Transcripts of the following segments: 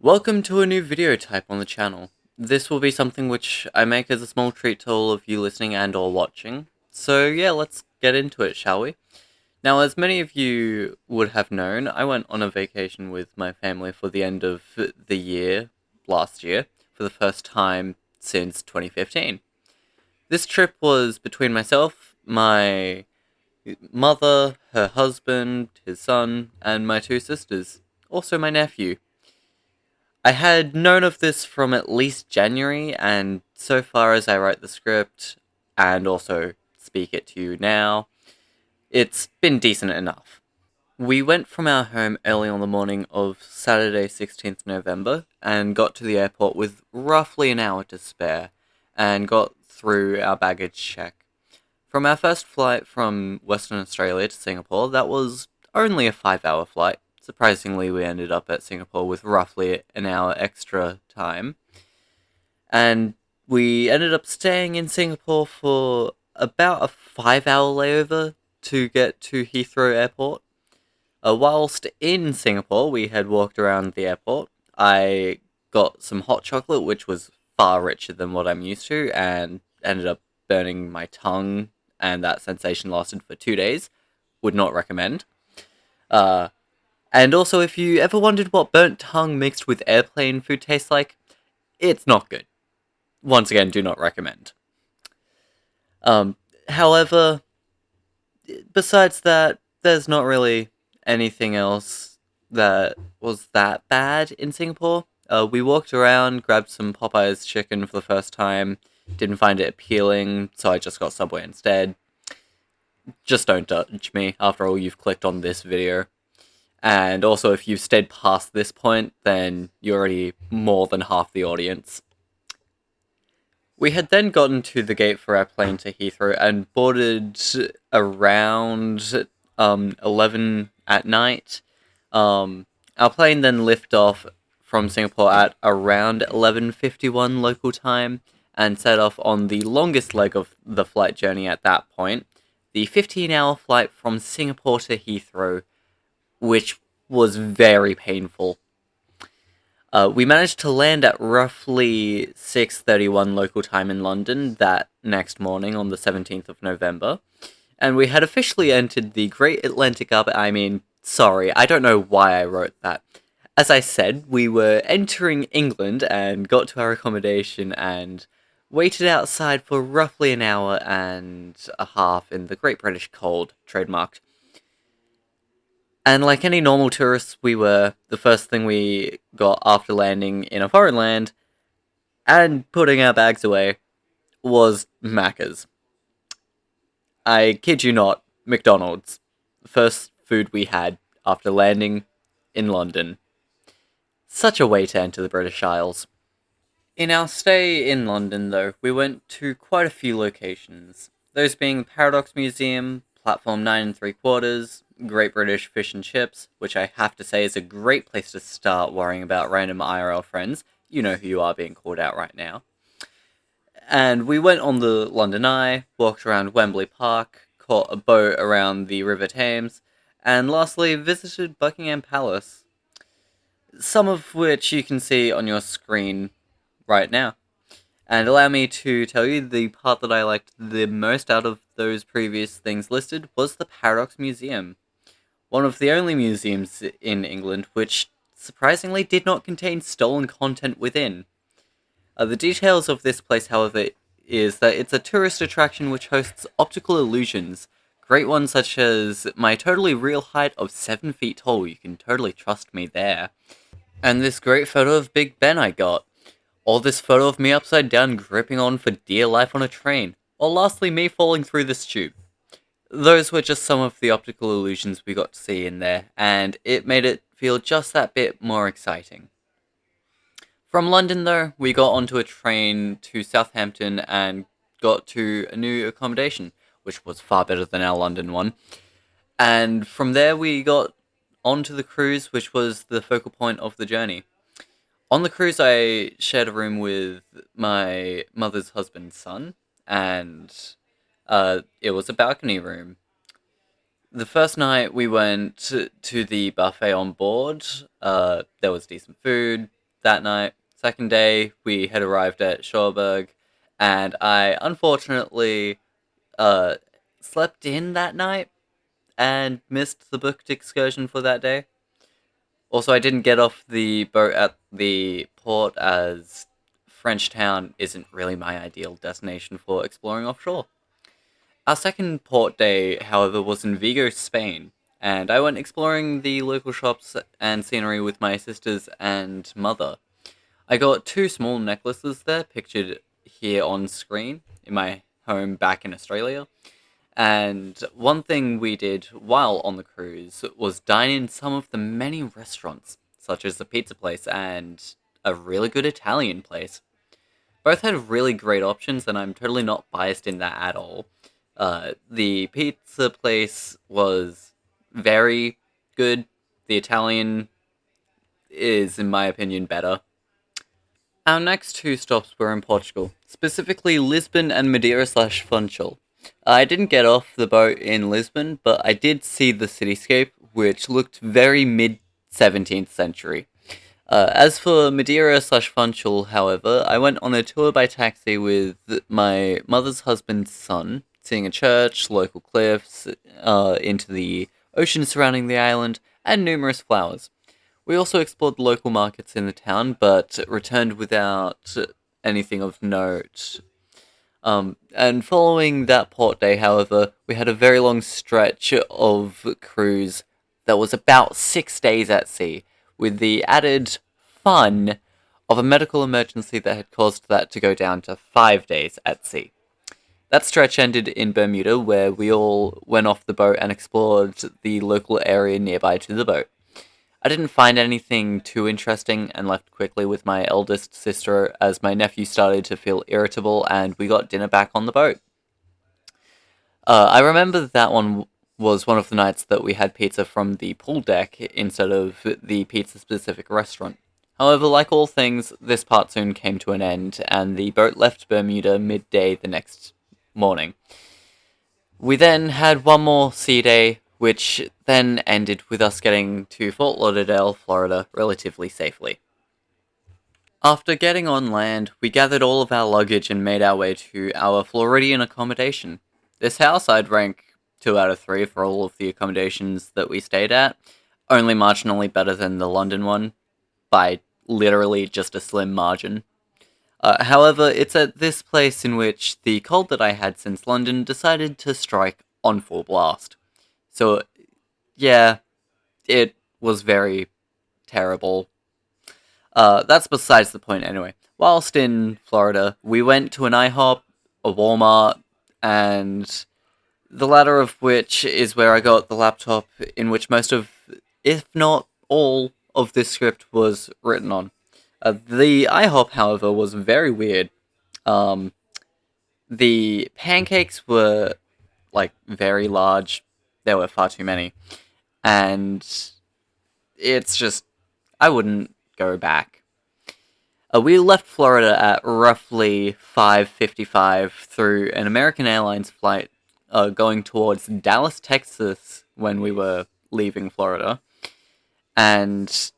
Welcome to a new video type on the channel. This will be something which I make as a small treat to all of you listening and or watching. So yeah, let's get into it, shall we? Now, as many of you would have known, I went on a vacation with my family for the end of the year, last year, for the first time since 2015. This trip was between myself, my mother, her husband, his son, and my two sisters, also my nephew. I had known of this from at least January, and so far as I write the script and also speak it to you now, it's been decent enough. We went from our home early on the morning of Saturday, 16th November, and got to the airport with roughly an hour to spare, and got through our baggage check. From our first flight from Western Australia to Singapore, that was only a 5-hour flight. Surprisingly, we ended up at Singapore with roughly an hour extra time. And we ended up staying in Singapore for about a 5-hour layover to get to Heathrow Airport. Whilst in Singapore, we had walked around the airport. I got some hot chocolate, which was far richer than what I'm used to, and ended up burning my tongue, and that sensation lasted for 2 days. Would not recommend. Uh, and also, if you ever wondered what burnt tongue mixed with airplane food tastes like, it's not good. Once again, do not recommend. However, besides that, there's not really anything else that was that bad in Singapore. We walked around, grabbed some Popeye's chicken for the first time, didn't find it appealing, so I just got Subway instead. Just don't judge me, after all, you've clicked on this video. And also, if you've stayed past this point, then you're already more than half the audience. We had then gotten to the gate for our plane to Heathrow and boarded around 11 at night. Our plane then lifted off from Singapore at around 11:51 local time and set off on the longest leg of the flight journey at that point, the 15-hour flight from Singapore to Heathrow, which was very painful. We managed to land at roughly 6:31 local time in London that next morning on the 17th of November, and we had officially entered the Great Atlantic sorry, I don't know why I wrote that. As I said, we were entering England and got to our accommodation and waited outside for roughly an hour and a half in the Great British Cold, trademarked. And like any normal tourists we were, the first thing we got after landing in a foreign land and putting our bags away was Macca's. I kid you not, McDonald's. The first food we had after landing in London. Such a way to enter the British Isles. In our stay in London, though, we went to quite a few locations. Those being the Paradox Museum, Platform 9 and 3/4, Great British Fish and Chips, which I have to say is a great place to start worrying about random IRL friends. You know who you are being called out right now. And we went on the London Eye, walked around Wembley Park, caught a boat around the River Thames, and lastly visited Buckingham Palace. Some of which you can see on your screen right now. And allow me to tell you the part that I liked the most out of those previous things listed was the Paradox Museum. One of the only museums in England which surprisingly did not contain stolen content within. The details of this place, however, is that it's a tourist attraction which hosts optical illusions. Great ones such as my totally real height of 7 feet tall, you can totally trust me there. And this great photo of Big Ben I got. Or this photo of me upside down gripping on for dear life on a train. Or lastly, me falling through this tube. Those were just some of the optical illusions we got to see in there, and it made it feel just that bit more exciting. From London, though, we got onto a train to Southampton and got to a new accommodation, which was far better than our London one. And from there, we got onto the cruise, which was the focal point of the journey. On the cruise, I shared a room with my mother's husband's son, and it was a balcony room. The first night we went to the buffet on board. There was decent food, that night. Second day, we had arrived at Schorberg, and I unfortunately uh, slept in that night and missed the booked excursion for that day. Also, I didn't get off the boat at the port as Frenchtown isn't really my ideal destination for exploring offshore. Our second port day, however, was in Vigo, Spain, and I went exploring the local shops and scenery with my sisters and mother. I got two small necklaces there, pictured here on screen, in my home back in Australia. And one thing we did while on the cruise was dine in some of the many restaurants, such as a pizza place and a really good Italian place. Both had really great options, and I'm totally not biased in that at all. The pizza place was very good. The Italian is, in my opinion, better. Our next two stops were in Portugal, specifically Lisbon and Madeira slash Funchal. I didn't get off the boat in Lisbon, but I did see the cityscape, which looked very mid 17th century. As for Madeira slash Funchal, however, I went on a tour by taxi with my mother's husband's son, seeing a church, local cliffs, into the ocean surrounding the island, and numerous flowers. We also explored local markets in the town, but returned without anything of note. And following that port day, however, we had a very long stretch of cruise that was about 6 days at sea, with the added fun of a medical emergency that had caused that to go down to 5 days at sea. That stretch ended in Bermuda, where we all went off the boat and explored the local area nearby to the boat. I didn't find anything too interesting and left quickly with my eldest sister as my nephew started to feel irritable and we got dinner back on the boat. I remember that one was one of the nights that we had pizza from the pool deck instead of the pizza specific restaurant. However, like all things, this part soon came to an end and the boat left Bermuda midday the next morning. We then had one more sea day, which then ended with us getting to Fort Lauderdale, Florida, relatively safely. After getting on land, we gathered all of our luggage and made our way to our Floridian accommodation. This house I'd rank 2 out of 3 for all of the accommodations that we stayed at, only marginally better than the London one, by literally just a slim margin. However, it's at this place in which the cold that I had since London decided to strike on full blast. So, yeah, it was very terrible. That's besides the point anyway. Whilst in Florida, we went to an IHOP, a Walmart, and the latter of which is where I got the laptop in which most of, if not all, of this script was written on. The IHOP, however, was very weird. Um, the pancakes were, like, very large. There were far too many. And it's just, I wouldn't go back. We left Florida at roughly 5:55 through an American Airlines flight going towards Dallas, Texas when we were leaving Florida. And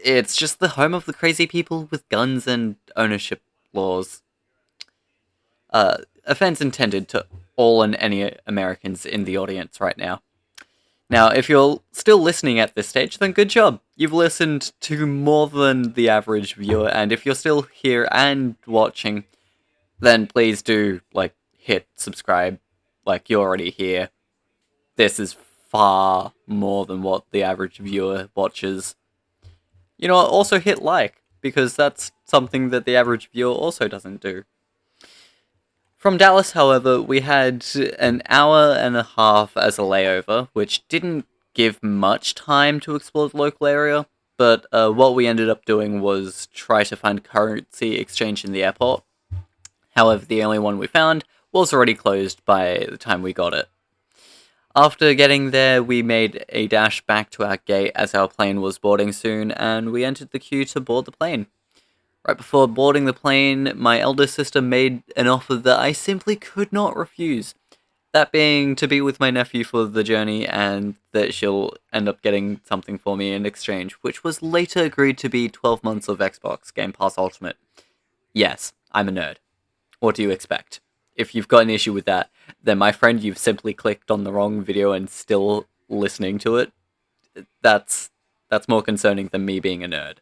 it's just the home of the crazy people with guns and ownership laws. Offense intended to all and any Americans in the audience right now. Now, if you're still listening at this stage, then good job. You've listened to more than the average viewer, and if you're still here and watching, then please do, like, hit subscribe, like you're already here. This is far more than what the average viewer watches. You know what, also hit like, because that's something that the average viewer also doesn't do. From Dallas, however, we had an hour and a half as a layover, which didn't give much time to explore the local area, but what we ended up doing was try to find currency exchange in the airport. However, the only one we found was already closed by the time we got it. After getting there, we made a dash back to our gate as our plane was boarding soon, and we entered the queue to board the plane. Right before boarding the plane, my eldest sister made an offer that I simply could not refuse. That being to be with my nephew for the journey, and that she'll end up getting something for me in exchange, which was later agreed to be 12 months of Xbox Game Pass Ultimate. Yes, I'm a nerd. What do you expect? If you've got an issue with that, then my friend, you've simply clicked on the wrong video and still listening to it. That's more concerning than me being a nerd.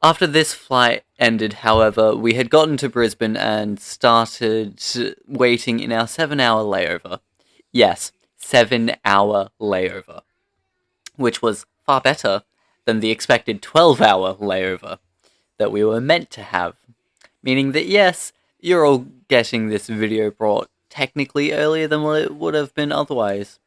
After this flight ended, however, we had gotten to Brisbane and started waiting in our 7 hour layover. Yes, 7 hour layover, which was far better than the expected 12 hour layover that we were meant to have. Meaning that, yes, you're all getting this video brought technically earlier than what it would have been otherwise.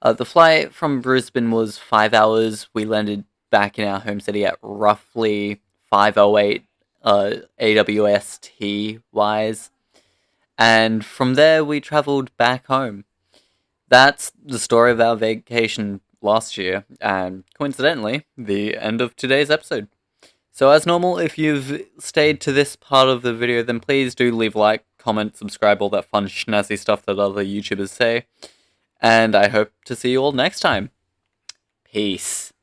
The flight from Brisbane was 5 hours. We landed back in our home city at roughly 5:08 AWST wise, and from there we travelled back home. That's the story of our vacation last year, and coincidentally, the end of today's episode. So as normal, if you've stayed to this part of the video, then please do leave a like, comment, subscribe, all that fun schnazzy stuff that other YouTubers say. And I hope to see you all next time. Peace.